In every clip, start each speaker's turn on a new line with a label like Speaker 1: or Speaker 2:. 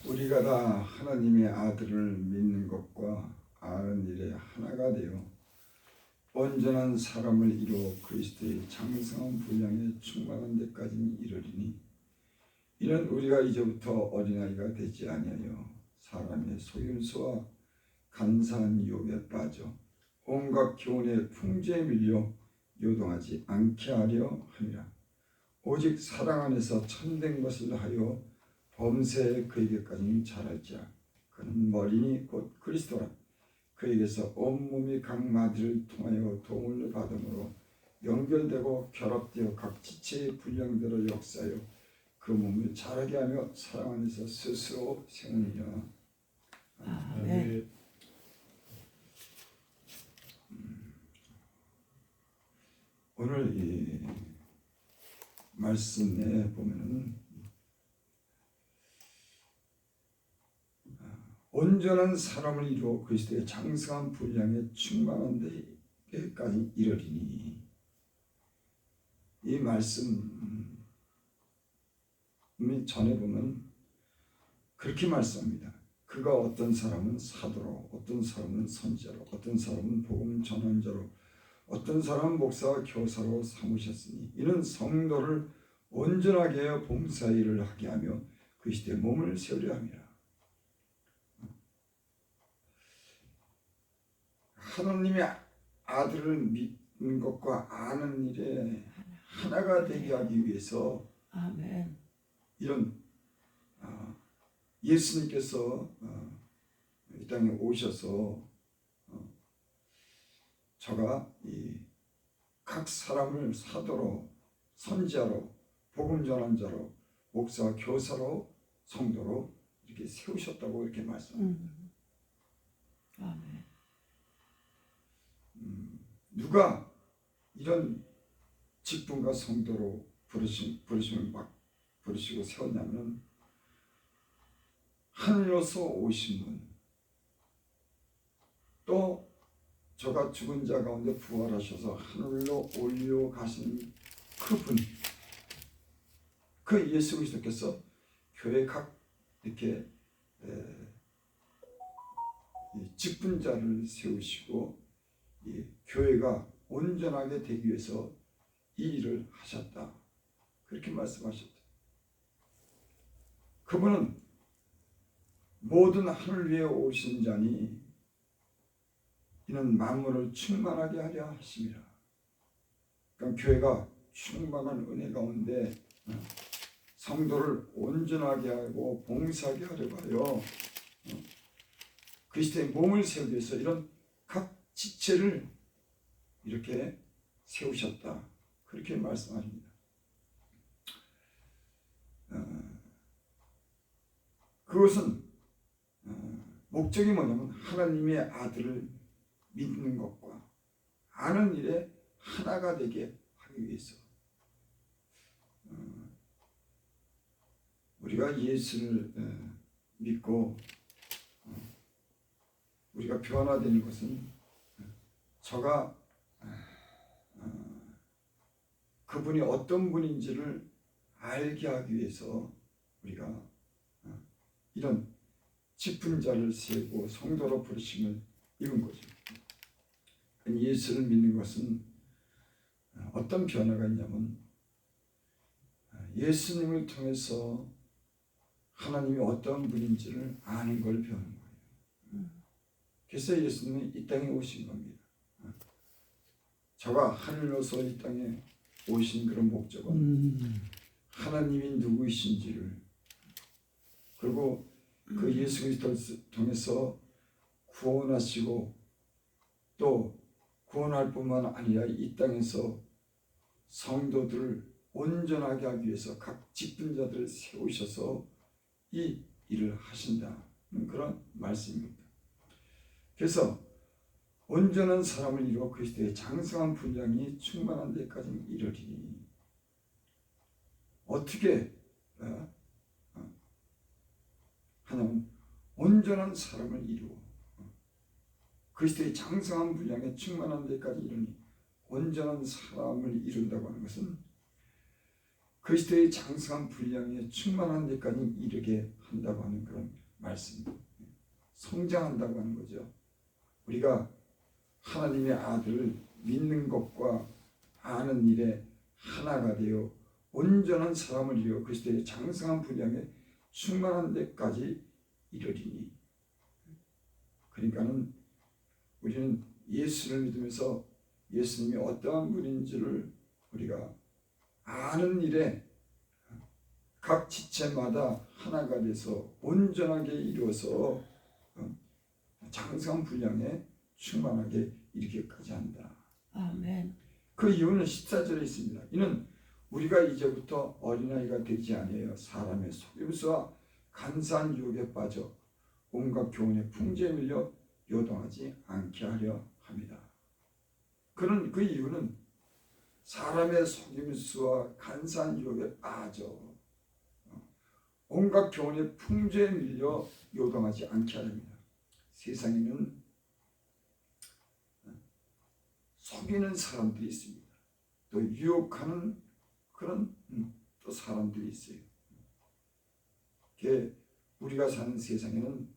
Speaker 1: 우리가 다 하나님의 아들을 믿는 것과 아는 일에 하나가 되어 온전한 사람을 이루어 그리스도의 장성한 분량에 충만한 데까지 이르리니, 이는 우리가 이제부터 어린아이가 되지 아니하여 사람의 속임수와 간사한 유혹에 빠져 온갖 교훈의 풍조에 밀려 요동하지 않게 하려 함이라. 오직 사랑 안에서 참된 것을 하여 범사에 그에게까지 자랄지라. 그는 머리니 곧 그리스도라. 그에게서 온몸이 각 마디를 통하여 도움을 받음으로 연결되고 결합되어 각 지체의 분량대로 역사하여 그 몸을 자라게 하며 사랑 안에서 스스로 세우니라.
Speaker 2: 아멘.
Speaker 1: 오늘 이 말씀에 보면은 온전한 사람을 이루어 그리스도의 장성한 분량에 충만한 데까지 이르리니, 이 말씀 전에 보면 그렇게 말씀합니다. 그가 어떤 사람은 사도로, 어떤 사람은 선지자로, 어떤 사람은 복음 전환자로, 어떤 사람은 목사와 교사로 삼으셨으니 이는 성도를 온전하게 하여 봉사일을 하게 하며 그리스도의 몸을 세우려 함이라. 하나님의 아들을 믿는 것과 아는 일에 하나가 되게 하기 위해서
Speaker 2: 아멘.
Speaker 1: 이런 예수님께서 이 땅에 오셔서 저가 이 각 사람을 사도로, 선지자로, 복음 전환자로, 목사, 교사로, 성도로 이렇게 세우셨다고 이렇게 말씀합니다.
Speaker 2: 아멘.
Speaker 1: 누가 이런 직분과 성도로 부르시고 세웠냐면 하늘로서 오신 분, 또 저가 죽은 자 가운데 부활하셔서 하늘로 올려가신 그분, 그 예수 그리스도께서 교회 각 이렇게 직분자를 세우시고 이 교회가 온전하게 되기 위해서 이 일을 하셨다, 그렇게 말씀하셨다. 그분은 모든 하늘 위에 오신 자니 이는 만물을 충만하게 하려 하심이라. 그러니까 교회가 충만한 은혜 가운데 성도를 온전하게 하고 봉사하게 하려고 하여 그리스도의 몸을 세우기 위해서 이런 각 지체를 이렇게 세우셨다, 그렇게 말씀하십니다. 그것은 목적이 뭐냐면 하나님의 아들을 믿는 것과 아는 일에 하나가 되게 하기 위해서, 우리가 예수를 믿고 우리가 변화되는 것은 저가 그분이 어떤 분인지를 알게 하기 위해서 우리가 이런 직분자를 세우고 성도로 부르심을 입은 거죠. 예수를 믿는 것은 어떤 변화가 있냐면 예수님을 통해서 하나님이 어떤 분인지를 아는 걸 배우는 거예요. 그래서 예수님은 이 땅에 오신 겁니다. 저가 하늘로서 이 땅에 오신 그런 목적은 하나님이 누구이신지를, 그리고 그 예수 그리스도를 통해서 구원하시고 또 구원할 뿐만 아니라 이 땅에서 성도들을 온전하게 하기 위해서 각 직분자들을 세우셔서 이 일을 하신다는 그런 말씀입니다. 그래서 온전한 사람을 이루어 그리스도의 장성한 분량이 충만한 데까지 이르리니, 어떻게 하냐면 온전한 사람을 이루어 그리스도의 장성한 분량에 충만한 데까지 이르니, 온전한 사람을 이룬다고 하는 것은 그리스도의 장성한 분량에 충만한 데까지 이르게 한다. 된다고 하는 그런 말씀, 성장한다고 하는 거죠. 우리가 하나님의 아들을 믿는 것과 아는 일에 하나가 되어 온전한 사람을 이루어 그리스도의 장성한 분량에 충만한 데까지 이르리니. 그러니까는 우리는 예수를 믿으면서 예수님이 어떠한 분인지를 우리가 아는 일에 각 지체마다 하나가 돼서 온전하게 이루어서 장성한 분량에 충만하게 이르기까지 한다.
Speaker 2: 아멘.
Speaker 1: 그 이유는 14절에 있습니다. 이는 우리가 이제부터 어린아이가 되지 아니하여 사람의 속임수와 간사한 유혹에 빠져 온갖 교훈의 풍조에 밀려 요동하지 않게 하려 합니다. 그런 그 이유는 사람의 속임수와 간사한 유혹에 빠져 온갖 교훈의 풍조에 밀려 요동하지 않게 하렵니다. 세상에는 속이는 사람들이 있습니다. 또 유혹하는 그런 또 사람들이 있어요. 우리가 사는 세상에는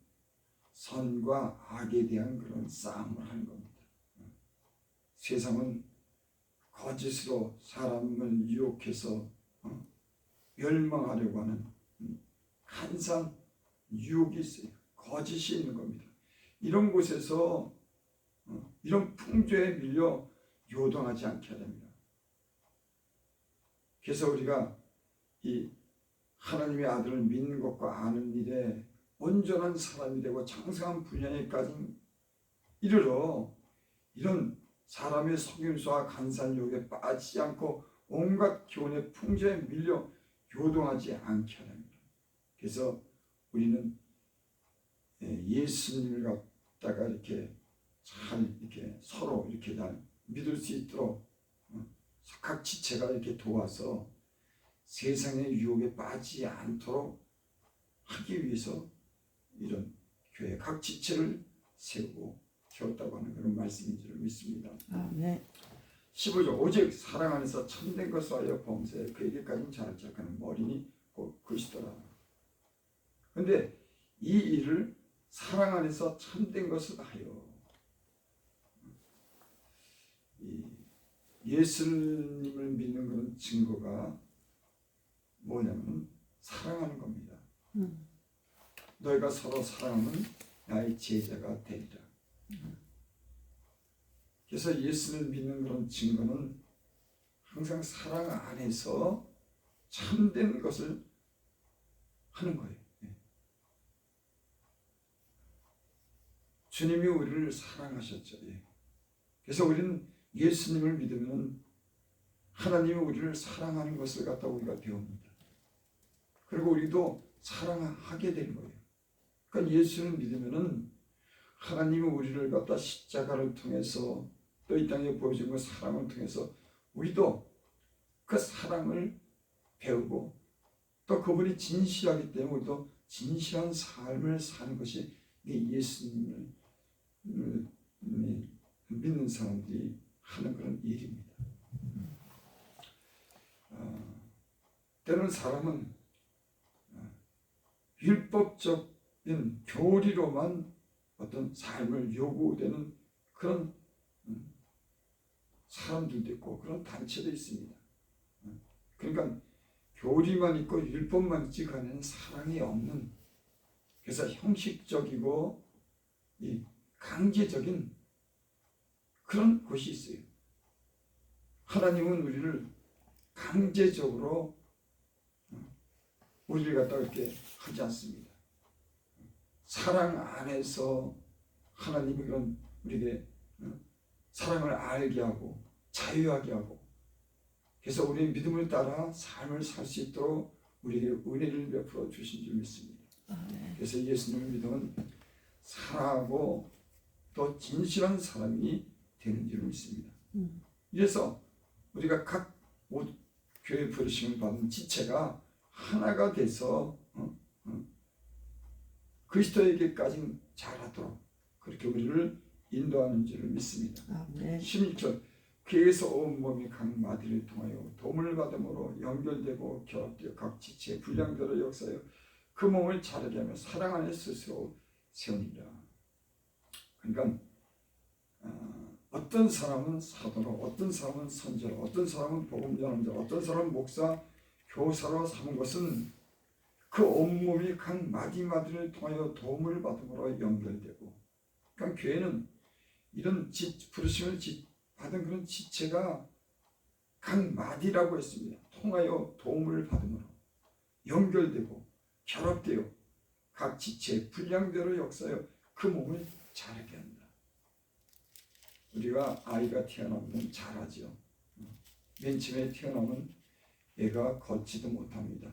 Speaker 1: 선과 악에 대한 그런 싸움을 하는 겁니다. 세상은 거짓으로 사람을 유혹해서 멸망하려고 하는 간사한 유혹이 있어요. 거짓이 있는 겁니다. 이런 곳에서 이런 풍조에 밀려 요동하지 않게 하렵니다. 그래서 우리가 이 하나님의 아들을 믿는 것과 아는 일에 온전한 사람이 되고 장성한 분야에까지 이르러 이런 사람의 속임수와 간사한 유혹에 빠지지 않고 온갖 교훈의 풍조에 밀려 요동하지 않게 하랍니다. 그래서 우리는 예수님을 갖다가 이렇게 잘 이렇게 서로 이렇게 잘 믿을 수 있도록 각 지체가 이렇게 도와서 세상의 유혹에 빠지지 않도록 하기 위해서 이런 교회 각 지체를 세우고 세웠다고 하는 그런 말씀인 줄 믿습니다.
Speaker 2: 아멘.
Speaker 1: 15절 오직 사랑 안에서 참된 것을 하여 범사에 그에게까지는 잘할 자하는 머리니 곧 그리스도라. 그런데 이 일을 사랑 안에서 참된 것을 하여 예수님을 믿는 그런 증거가 뭐냐면 사랑하는 겁니다. 너희가 서로 사랑하면 나의 제자가 되리라. 그래서 예수를 믿는 그런 증거는 항상 사랑 안에서 참된 것을 하는 거예요. 주님이 우리를 사랑하셨죠. 그래서 우리는 예수님을 믿으면 하나님이 우리를 사랑하는 것을 갖다 우리가 배웁니다. 그리고 우리도 사랑하게 된 거예요. 그러니까 예수를 믿으면은 하나님이 우리를 갖다 십자가를 통해서 또 이 땅에 보여준 그 사랑을 통해서 우리도 그 사랑을 배우고 또 그분이 진실하기 때문에 우리도 진실한 삶을 사는 것이 예수님을 믿는 사람들이 하는 그런 일입니다. 때로는 사람은 율법적인 교리로만 어떤 삶을 요구되는 그런 사람들도 있고 그런 단체도 있습니다. 그러니까 교리만 있고 율법만 있지 그 안에는 사랑이 없는, 그래서 형식적이고 이 강제적인 그런 곳이 있어요. 하나님은 우리를 강제적으로 우리를 갖다가 이렇게 하지 않습니다. 사랑 안에서 하나님이 그런 우리에게 사랑을 알게 하고 자유하게 하고, 그래서 우리의 믿음을 따라 삶을 살 수 있도록 우리에게 은혜를 베풀어 주신 줄 믿습니다. 그래서 예수님을 믿으면 사랑하고 또 진실한 사람이 되는 줄 믿습니다. 그래서 우리가 각 교회 부르심을 받은 지체가 하나가 돼서 그리스도에게까지 잘하도록 그렇게 우리를 인도하는 줄을 믿습니다. 16절 그에서 온 몸이 각 마디를 통하여 도움을 받음으로 연결되고 결합되어 각 지체의 분량대로 역사하여 그 몸을 자라게 하며 사랑 안에 스스로 세우니라. 그러니까 어떤 사람은 사도로, 어떤 사람은 선지로, 어떤 사람은 복음 전하자, 어떤 사람은 목사, 교사로 삼은 것은 그 온몸이 각 마디마디를 통하여 도움을 받음으로 연결되고, 그러니까 교회는 이런 부르심을 받은 그런 지체가 각 마디라고 했습니다. 통하여 도움을 받음으로 연결되고 결합되어 각 지체의 분량대로 역사하여 그 몸을 자라게 한다. 우리가 아이가 태어나면 자라죠. 맨 처음에 태어나면 애가 걷지도 못합니다.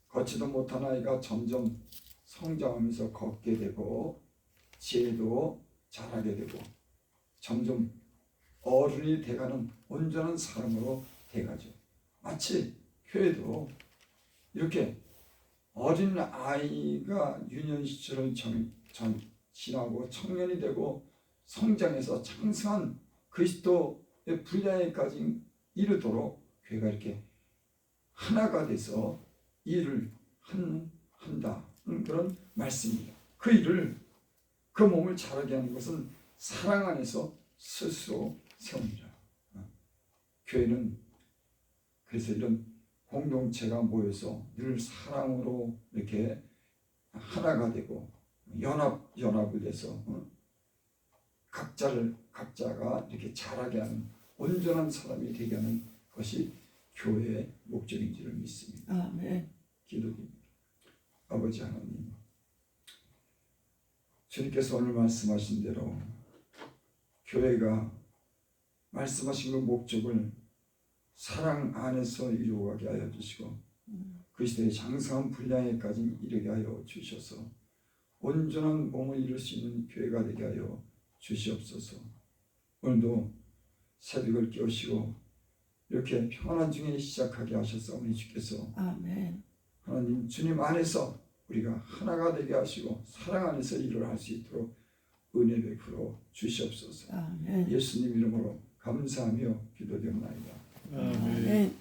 Speaker 1: 걷지도 못한 아이가 점점 성장하면서 걷게 되고 지혜도 자라게 되고 점점 어른이 돼가는 온전한 사람으로 돼가죠. 마치 교회도 이렇게 어린 아이가 유년 시절을 지나고 청년이 되고 성장해서 장성한 그리스도의 분량에까지 이르도록 교회가 이렇게 하나가 돼서 일을 한다는 그런 말씀입니다. 그 일을, 그 몸을 자라게 하는 것은 사랑 안에서 스스로 세웁니다. 교회는 그래서 이런 공동체가 모여서 늘 사랑으로 이렇게 하나가 되고 연합을 해서 각자가 이렇게 자라게 하는 온전한 사람이 되게 하는 것이 교회의 목적인 줄을 믿습니다.
Speaker 2: 아멘.
Speaker 1: 기도드립니다. 아버지 하나님, 주님께서 오늘 말씀하신 대로 교회가 말씀하신 그 목적을 사랑 안에서 이루어가게 하여 주시고 그리스도의 장성한 분량에까지 이르게 하여 주셔서 온전한 몸을 이룰 수 있는 교회가 되게 하여 주시옵소서. 오늘도 새벽을 깨우시고 이렇게 평안 중에 시작하게 하셨사오니 주께서
Speaker 2: 아멘.
Speaker 1: 하나님 주님 안에서 우리가 하나가 되게 하시고 사랑 안에서 일을 할 수 있도록 은혜 베풀어 주시옵소서.
Speaker 2: 아멘.
Speaker 1: 예수님 이름으로 감사하며 기도드립니다.
Speaker 2: 아멘.